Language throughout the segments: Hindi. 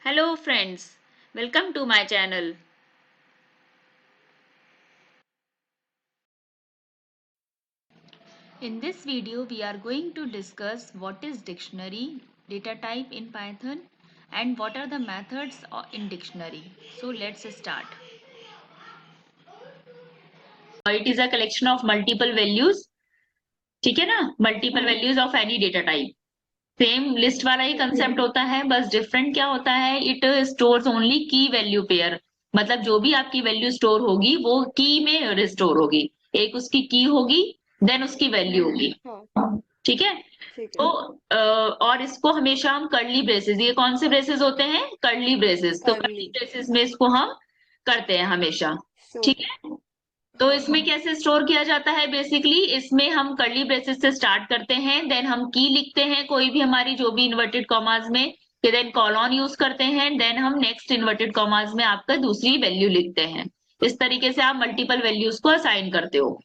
Hello friends, welcome to my channel. In this video we are going to discuss what is dictionary, data type in Python and what are the methods in dictionary. So let's start. It is a collection of multiple values. ठीक है ना, multiple values of any data type. Same list वाला ही कंसेप्ट होता है, बस डिफरेंट क्या होता है, इट स्टोर्स ओनली की वैल्यू पेयर. मतलब जो भी आपकी वैल्यू स्टोर होगी वो की में स्टोर होगी. एक उसकी की होगी, देन उसकी वैल्यू होगी. ठीक है. ठीक तो है. और इसको हमेशा हम कर्ली ब्रेसेस, ये कौन से ब्रेसेस होते हैं, कर्ली ब्रेसेस, तो कर्ली ब्रेसेस में इसको हम करते हैं हमेशा. ठीक है. तो इसमें कैसे स्टोर किया जाता है, बेसिकली इसमें हम कर्ली ब्रेसेस से स्टार्ट करते हैं, देन हम की लिखते हैं कोई भी हमारी जो भी इन्वर्टेड कॉमास में, फिर देन कॉलन यूज करते हैं, देन हम नेक्स्ट इन्वर्टेड कॉमास में आपका दूसरी वैल्यू लिखते हैं. इस तरीके से आप मल्टीपल वैल्यूज को असाइन करते हो.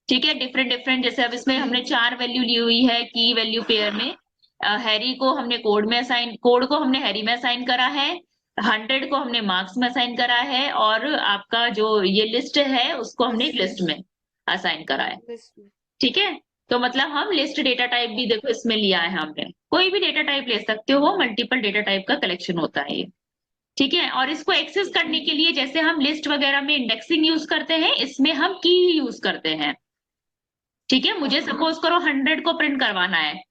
ठीक है. डिफरेंट डिफरेंट, जैसे अब इसमें हमने 4 वैल्यू ली हुई है की वैल्यू पेयर में. हैरी को हमने कोड को हमने हैरी में असाइन करा है, 100 को हमने मार्क्स में असाइन करा है, और आपका जो ये लिस्ट है उसको हमने एक लिस्ट में असाइन करा है. ठीक है. तो मतलब हम लिस्ट डेटा टाइप भी देखो इसमें लिया है हमने. कोई भी डेटा टाइप ले सकते हो, मल्टीपल डेटा टाइप का कलेक्शन होता है ये. ठीक है. और इसको एक्सेस करने के लिए जैसे हम लिस्ट वगैरह में इंडेक्सिंग यूज करते हैं, इसमें हम की यूज करते हैं. ठीक है. मुझे सपोज करो 100 को प्रिंट करवाना है,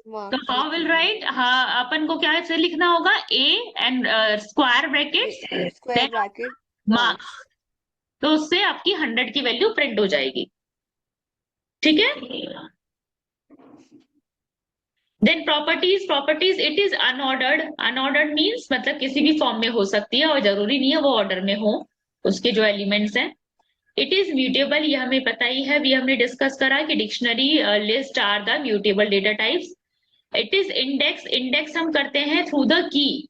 तो हाउ विल राइट, हाँ अपन को क्या से लिखना होगा, A and square bracket then marks. तो उससे आपकी 100 की वैल्यू प्रिंट हो जाएगी. ठीक है. Then properties it is unordered means मतलब किसी भी फॉर्म में हो सकती है और जरूरी नहीं है वो ऑर्डर में हो उसके जो एलिमेंट्स हैं. इट इज म्यूटेबल, ये हमें पता ही है, भी हमने डिस्कस करा कि dictionary list are the mutable data types. It is index हम करते हैं through the key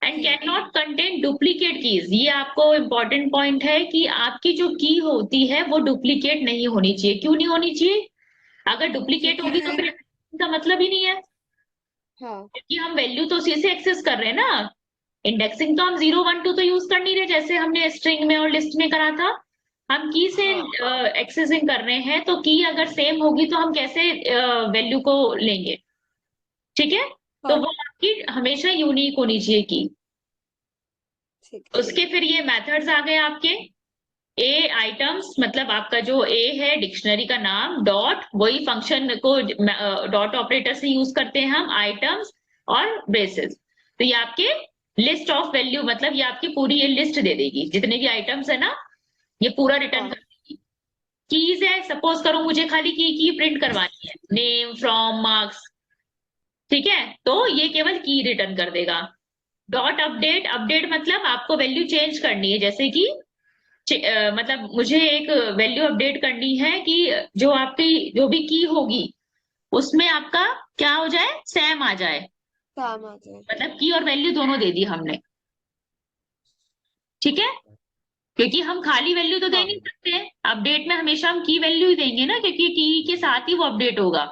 and cannot contain duplicate keys. ये आपको इंपॉर्टेंट पॉइंट है कि आपकी जो की होती है वो डुप्लीकेट नहीं होनी चाहिए. क्यों नहीं होनी चाहिए? अगर डुप्लीकेट होगी तो फिर का मतलब ही नहीं है. क्योंकि हम वैल्यू तो उसी से एक्सेस कर रहे हैं ना. इंडेक्सिंग तो हम 0 1 2 तो यूज कर नहीं रहे जैसे हमने स्ट्रिंग में और लिस्ट में करा था. हम की से एक्सेसिंग कर रहे हैं, तो की अगर सेम होगी तो हम कैसे वैल्यू को लेंगे. ठीक है. तो वो आपकी हमेशा यूनिक होनी चाहिए की. उसके फिर ये मेथड्स आ गए आपके. ए आइटम्स, मतलब आपका जो ए है डिक्शनरी का नाम, डॉट वही फंक्शन को डॉट ऑपरेटर से यूज करते हैं हम, आइटम्स और ब्रेसेस. तो ये आपके लिस्ट ऑफ वैल्यू, मतलब ये आपकी पूरी ये लिस्ट दे देगी जितने भी आइटम्स है ना, ये पूरा रिटर्न कर देगी. कीज है, सपोज करो मुझे खाली की प्रिंट करवानी है, नेम फ्रॉम मार्क्स. ठीक है. तो ये केवल की रिटर्न कर देगा. डॉट अपडेट मतलब आपको वैल्यू चेंज करनी है, जैसे कि मतलब मुझे एक वैल्यू अपडेट करनी है कि जो आपकी जो भी की होगी उसमें आपका क्या हो जाए, सेम आ जाए. मतलब की और वैल्यू दोनों दे दी हमने. ठीक है. क्योंकि हम खाली वैल्यू तो दे नहीं सकते हैं अपडेट में, हमेशा हम की वैल्यू ही देंगे ना, क्योंकि की के साथ ही वो अपडेट होगा.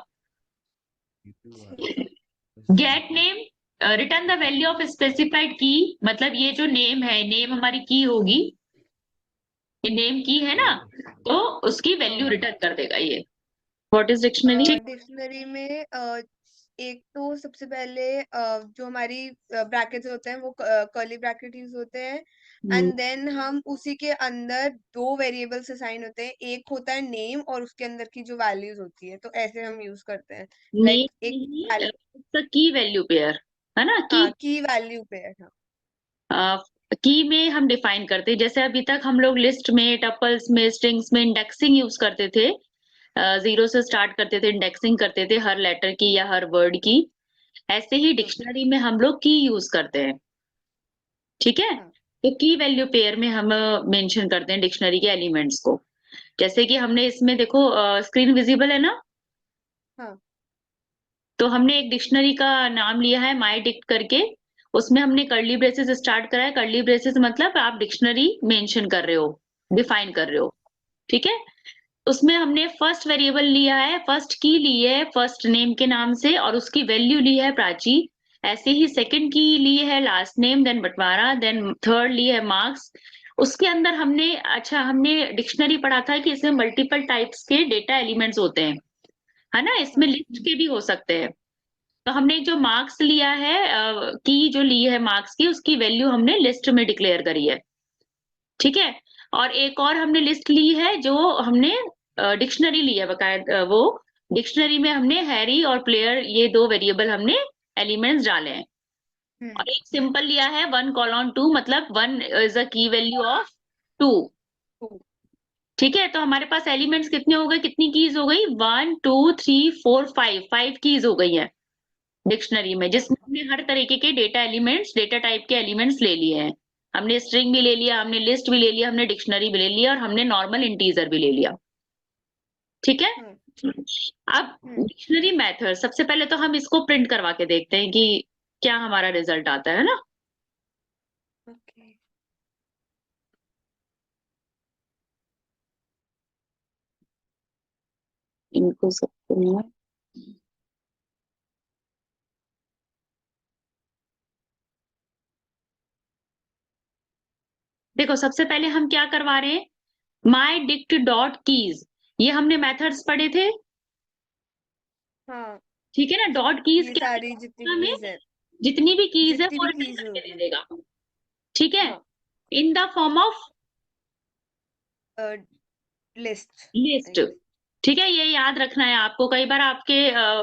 Gate name, return the value of specified की, मतलब ये जो नेम है, नेम हमारी की होगी, ये नेम की है ना, तो उसकी वैल्यू रिटर्न कर देगा ये. What is dictionary? डिक्शनरी में एक तो सबसे पहले जो हमारी ब्रैकेट्स होते हैं वो कर्ली ब्रैकेट यूज होते हैं. एंड देन हम उसी के अंदर दो वेरिएबल्स असाइन होते हैं, एक होता है नेम और उसके अंदर की जो वैल्यूज होती है, तो ऐसे हम यूज करते हैं. लाइक एक की वैल्यू पेयर है ना, की वैल्यू पेयर. की में हम डिफाइन करते हैं, जैसे अभी तक हम लोग लिस्ट में, टपल्स में, स्ट्रिंग्स में इंडेक्सिंग यूज करते थे. 0 से स्टार्ट करते थे, इंडेक्सिंग करते थे हर लेटर की या हर वर्ड की. ऐसे ही डिक्शनरी में हम लोग की यूज करते हैं. ठीक है. तो की वैल्यू पेयर में हम मेंशन करते हैं डिक्शनरी के एलिमेंट्स को. जैसे कि हमने इसमें देखो स्क्रीन विजिबल है ना, तो हमने एक डिक्शनरी का नाम लिया है माई डिक्ट करके. उसमें हमने कर्ली ब्रेसेस स्टार्ट करा है. कर्ली ब्रेसेस मतलब आप डिक्शनरी मेंशन कर रहे हो, डिफाइन कर रहे हो. ठीक है. उसमें हमने फर्स्ट वेरिएबल लिया है, फर्स्ट की ली है फर्स्ट नेम के नाम से, और उसकी वैल्यू ली है प्राची. ऐसे ही सेकंड की ली है लास्ट नेम, देन बंटवारा, देन थर्ड ली है मार्क्स। उसके अंदर हमने डिक्शनरी पढ़ा था कि इसमें मल्टीपल टाइप्स के डेटा एलिमेंट्स होते हैं, है ना, इसमें लिस्ट के भी हो सकते हैं। तो हमने जो मार्क्स लिया है, की जो ली है मार्क्स की, उसकी वैल्यू हमने लिस्ट में डिक्लेयर करी है, ठीक है। और एक और हमने लिस्ट ली है जो हमने डिक्शनरी ली है बकायदा, वो डिक्शनरी में हमने हैरी और प्लेयर, ये दो वेरिएबल हमने एलिमेंट्स डाले हैं। और एक सिंपल लिया है 1:2, मतलब 1 इज अ की वैल्यू ऑफ 2, ठीक है। तो हमारे पास एलिमेंट्स कितने हो गए, कितनी कीज हो गई, 1 2 3 4 5 कीज हो गई है डिक्शनरी में, जिसमें हमने हर तरीके के डेटा एलिमेंट्स, डेटा टाइप के एलिमेंट्स ले लिए हैं। हमने स्ट्रिंग भी ले लिया, हमने लिस्ट भी ले लिया, हमने डिक्शनरी भी ले लिया, और हमने नॉर्मल इंटीजर भी ले लिया, ठीक है। अब डिक्शनरी मेथड, सबसे पहले तो हम इसको प्रिंट करवा के देखते हैं कि क्या हमारा रिजल्ट आता है ना। ओके। इनको सबको देखो, सबसे पहले हम क्या करवा रहे हैं, माई डिक्ट डॉट कीज, ये हमने मेथड्स पढ़े थे, हाँ, ठीक है ना। डॉट कीज ये क्या सारी जितनी भी हमें कीज है, जितनी भी कीज है जितनी वो भी रिटर्न कीज करके दे होगी। देगा, ठीक है, हाँ, in the form of list, list, I guess. ठीक है। ये याद रखना है आपको, कई बार आपके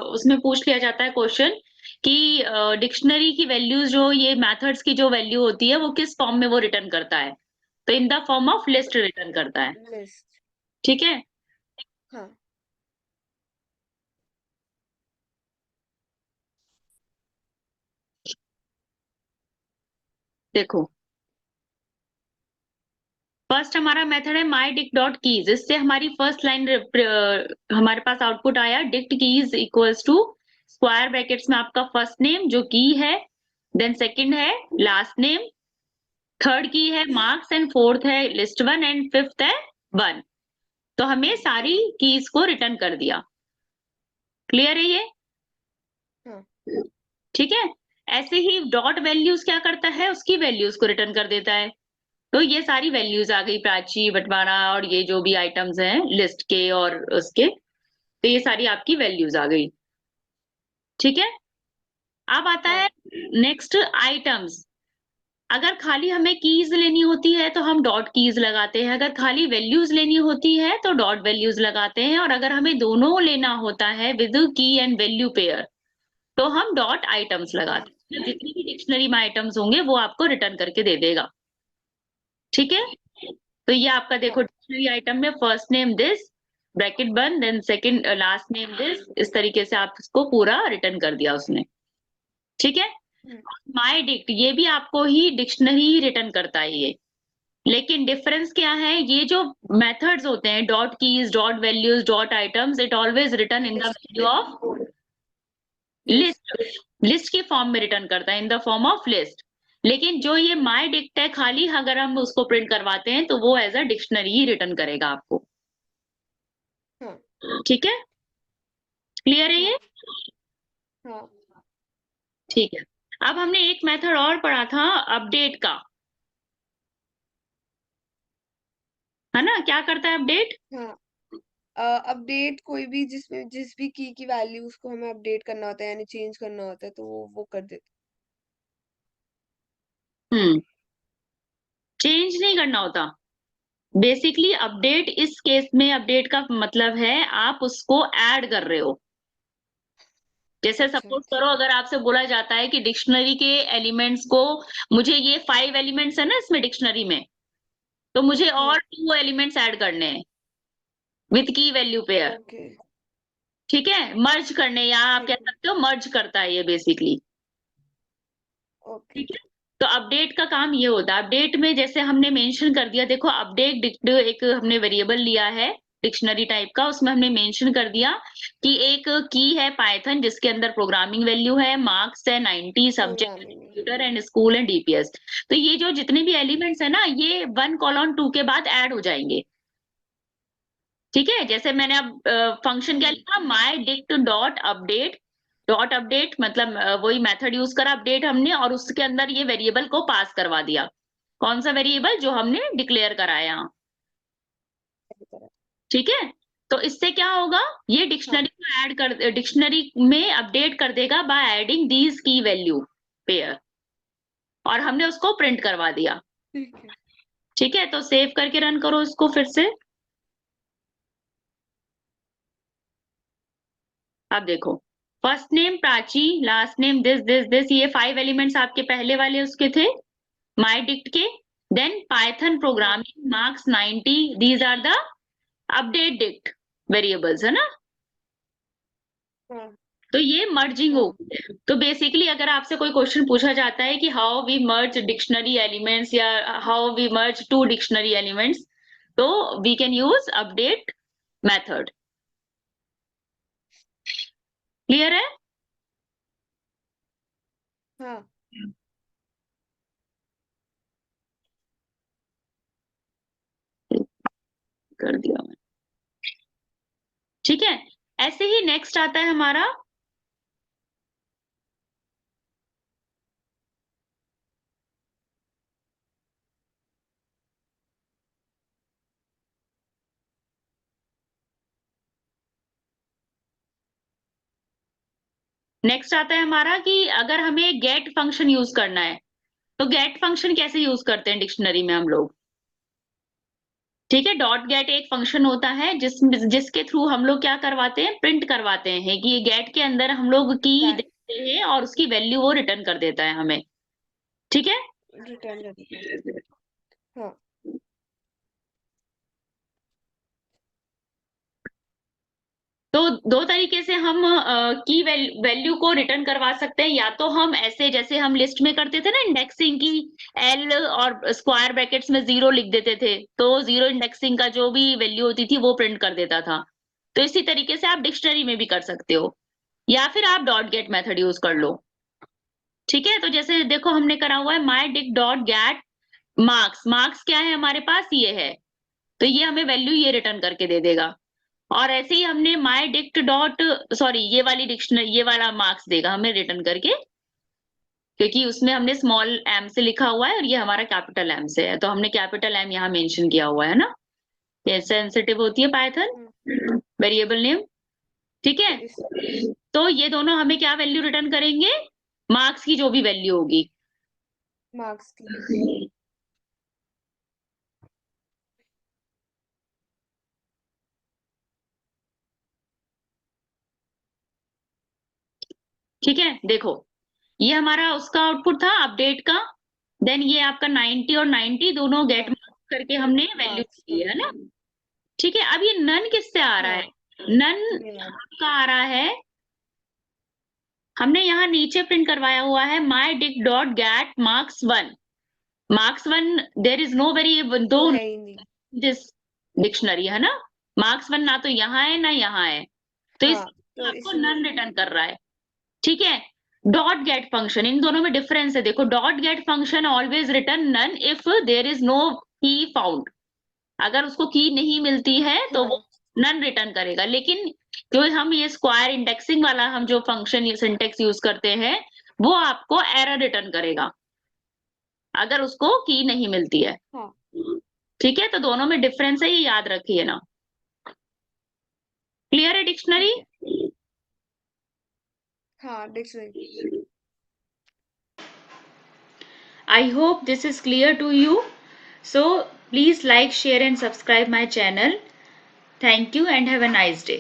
उसमें पूछ लिया जाता है क्वेश्चन कि डिक्शनरी की वैल्यूज, जो ये मेथड्स की जो वैल्यू होती है, वो किस फॉर्म में वो रिटर्न करता है, तो इन the form of list return करता है, लिस्ट। ठीक है। हाँ। देखो, फर्स्ट हमारा मेथड है माई डिक्ट डॉट कीज, इससे हमारी फर्स्ट लाइन हमारे पास आउटपुट आया, dict keys equals to square brackets में आपका फर्स्ट नेम जो की है, देन सेकंड है लास्ट नेम, थर्ड की है मार्क्स, एंड फोर्थ है लिस्ट वन, एंड फिफ्थ है वन। तो हमें सारी कीज को रिटर्न कर दिया, क्लियर है ये, हाँ। ठीक है। ऐसे ही डॉट वैल्यूज क्या करता है, उसकी वैल्यूज को रिटर्न कर देता है। तो ये सारी वैल्यूज आ गई, प्राची, बंटवारा, और ये जो भी आइटम्स हैं लिस्ट के और उसके, तो ये सारी आपकी वैल्यूज आ गई, ठीक है। अब आता है नेक्स्ट आइटम्स। अगर खाली हमें कीज लेनी होती है तो हम डॉट कीज लगाते हैं, अगर खाली वैल्यूज लेनी होती है तो डॉट वैल्यूज लगाते हैं, और अगर हमें दोनों लेना होता है विद की एंड वैल्यू पेयर, तो हम डॉट आइटम्स लगाते हैं। मतलब जितनी भी डिक्शनरी में आइटम्स होंगे वो आपको रिटर्न करके दे देगा, ठीक है। तो ये आपका देखो, डिक्शनरी आइटम में फर्स्ट नेम दिस, ब्रैकेट बंद, then second last name this, इस तरीके से आप इसको पूरा रिटर्न कर दिया उसने, ठीक है। माई डिक्ट, ये भी आपको ही डिक्शनरी ही रिटर्न करता है ये, लेकिन डिफरेंस क्या है, ये जो मेथड्स होते हैं, dot keys, dot values, dot items, it always return in the value of list, list के फॉर्म में रिटर्न करता है, इन द फॉर्म ऑफ लिस्ट। लेकिन जो ये माई डिक्ट है, खाली अगर हम उसको प्रिंट करवाते हैं तो वो एज अ डिक्शनरी ही रिटर्न करेगा आपको, ठीक है, क्लियर है ये, हाँ। ठीक है। अब हमने एक मेथड और पढ़ा था अपडेट का, है ना, क्या करता है अपडेट, हाँ, अपडेट कोई भी जिसमें जिस भी की वैल्यू उसको हमें अपडेट करना होता है, यानी चेंज करना होता है, तो वो कर देते। चेंज नहीं करना होता, बेसिकली अपडेट इस केस में अपडेट का मतलब है आप उसको ऐड कर रहे हो। जैसे अच्छा। सपोज करो, अगर आपसे बोला जाता है कि डिक्शनरी के एलिमेंट्स को, मुझे ये 5 एलिमेंट्स है ना इसमें डिक्शनरी में, तो मुझे और 2 एलिमेंट्स ऐड करने हैं विथ की वैल्यू पेयर, ओके। ठीक है, मर्ज करने, या आप कह ठीक है। सकते हो मर्ज करता है ये बेसिकली, ओके। ठीक है। तो अपडेट का काम ये होता है, अपडेट में जैसे हमने मेंशन कर दिया, देखो अपडेट एक हमने वेरिएबल लिया है डिक्शनरी टाइप का, उसमें हमने मेंशन कर दिया कि एक की है पाइथन जिसके अंदर प्रोग्रामिंग वैल्यू है, मार्क्स है 90, subject programming. Computer and school and DPS. तो ये जो जितने भी एलिमेंट्स है ना, ये 1:2 के बाद ऐड हो जाएंगे, ठीक है। जैसे मैंने अब फंक्शन क्या लिखा, my dict dot update, dot update मतलब वही मेथड यूज करा अपडेट हमने, और उसके अंदर ये वेरिएबल को पास करवा दिया। कौन सा वेरिएबल? जो हमने डिक्लेयर कराया। ठीक है, तो इससे क्या होगा, ये डिक्शनरी को ऐड कर, डिक्शनरी में अपडेट कर देगा बाय एडिंग दीज की वैल्यू पेयर, और हमने उसको प्रिंट करवा दिया। ठीक है, तो सेव करके रन करो इसको फिर से। अब देखो, first name Prachi, last name this this this, ये 5 एलिमेंट्स आपके पहले वाले उसके थे माई डिक्ट के। Then Python programming marks 90, these are the update dict variables, है ना। तो ये मर्जिंग हो गई है। तो बेसिकली अगर आपसे कोई क्वेश्चन पूछा जाता है कि how we merge dictionary elements या how we merge 2 dictionary elements, तो we can use update method. Clear है? हाँ। कर दिया मैंने। ठीक है, ऐसे ही नेक्स्ट आता है हमारा कि अगर हमें गेट फंक्शन यूज करना है, तो गेट फंक्शन कैसे यूज करते हैं डिक्शनरी में हम लोग। ठीक है, डॉट गेट एक फंक्शन होता है जिसके थ्रू हम लोग क्या करवाते हैं, प्रिंट करवाते हैं कि गेट के अंदर हम लोग की देते हैं और उसकी वैल्यू वो रिटर्न कर देता है हमें। ठीक है, रिटर्न कर, हाँ। तो दो तरीके से हम की वैल्यू को रिटर्न करवा सकते हैं, या तो हम ऐसे जैसे हम लिस्ट में करते थे ना इंडेक्सिंग की, एल और स्क्वायर ब्रैकेट्स में 0 लिख देते थे, तो 0 इंडेक्सिंग का जो भी वैल्यू होती थी वो प्रिंट कर देता था। तो इसी तरीके से आप डिक्शनरी में भी कर सकते हो, या फिर आप डॉट गेट मेथड यूज कर लो। ठीक है, तो जैसे देखो हमने करा हुआ है my dict dot get marks, marks क्या है हमारे पास, ये है, तो ये हमें वैल्यू ये रिटर्न करके दे देगा। और ऐसे ही हमने माई डिक्ट डॉट, सॉरी ये वाली डिक्शनरी, ये वाला मार्क्स देगा हमें रिटर्न करके, क्योंकि उसमें हमने स्मॉल एम से लिखा हुआ है और ये हमारा कैपिटल एम से है, तो हमने कैपिटल एम यहाँ मेंशन किया हुआ है ना, ये सेंसिटिव होती है पाइथन वेरिएबल नेम। ठीक है, तो ये दोनों हमें क्या वैल्यू रिटर्न करेंगे, मार्क्स की जो भी वैल्यू होगी, मार्क्स की। ठीक है, देखो ये हमारा उसका आउटपुट था अपडेट का। देन ये आपका 90 और 90 दोनों गेट करके हमने वैल्यू दी है ना। ठीक है, अब ये नन किससे आ रहा है, नन आपका आ रहा है, हमने यहाँ नीचे प्रिंट करवाया हुआ है my dict dot get marks 1, marks 1 there is no variable, though this dictionary है ना, मार्क्स 1 ना तो यहाँ है ना यहाँ है, तो इस आपको नन रिटर्न कर रहा है। ठीक है, डॉट गेट फंक्शन, इन दोनों में डिफरेंस है, देखो dot get function always return none if there is no key found, अगर उसको की नहीं मिलती है तो वो नन रिटर्न करेगा, लेकिन जो हम ये स्क्वायर इंडेक्सिंग वाला हम जो फंक्शन ये सिंटेक्स यूज करते हैं वो आपको एरर रिटर्न करेगा अगर उसको की नहीं मिलती है। ठीक है, तो दोनों में डिफरेंस है, ये याद रखिए ना। क्लियर है डिक्शनरी? हाँ, dictionary. I hope this is clear to you. So please like, share and subscribe my channel. Thank you and have a nice day.